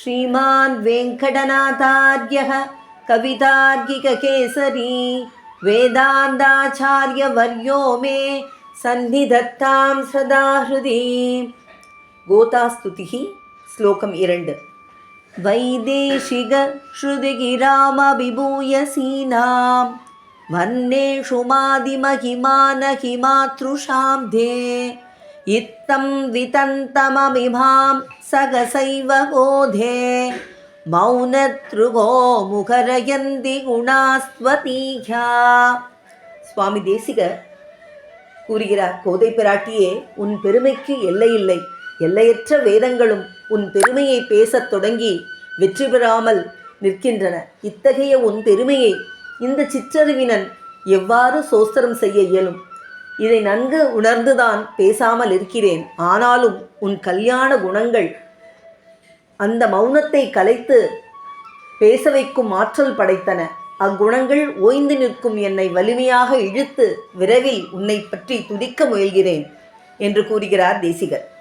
श्रीमान् वेङ्कटनाथार्यः कवितार्किककेसरी वेदान्ताचार्यवर्यो मे सन्निधत्तां सदा हृदि. गोतास्तुतिः श्लोकम् 2. वैदेशिकश्रुतिगिरामविभूयसीनां वर्णेषु मादिमहिमानहिमातृशां धे इत्थं वितन्तममिमां सगसैव बोधे மௌனத்ருகோ முகரயந்தி குணாஸ்வதீயா. சுவாமி தேசிகர் கூறுகிறார், கோதை பிராட்டியே, உன் பெருமைக்கு எல்லையில்லை. எல்லையற்ற வேதங்களும் உன் பெருமையை பேசத் தொடங்கி வெற்றி பெறாமல் நிற்கின்றன. இத்தகைய உன் பெருமையை இந்த சிற்றறிவினன் எவ்வாறு சோஸ்திரம் செய்ய இயலும்? இதை நன்கு உணர்ந்துதான் பேசாமல் இருக்கிறேன். ஆனாலும் உன் கல்யாண குணங்கள் அந்த மௌனத்தை கலைத்து பேச வைக்கும் ஆற்றல் படைத்தன. அக்குணங்கள் ஓய்ந்து நிற்கும் என்னை வலிமையாக இழுத்து விரைவில் உன்னை பற்றி துதிக்க முயல்கிறேன் என்று கூறுகிறார் தேசிகர்.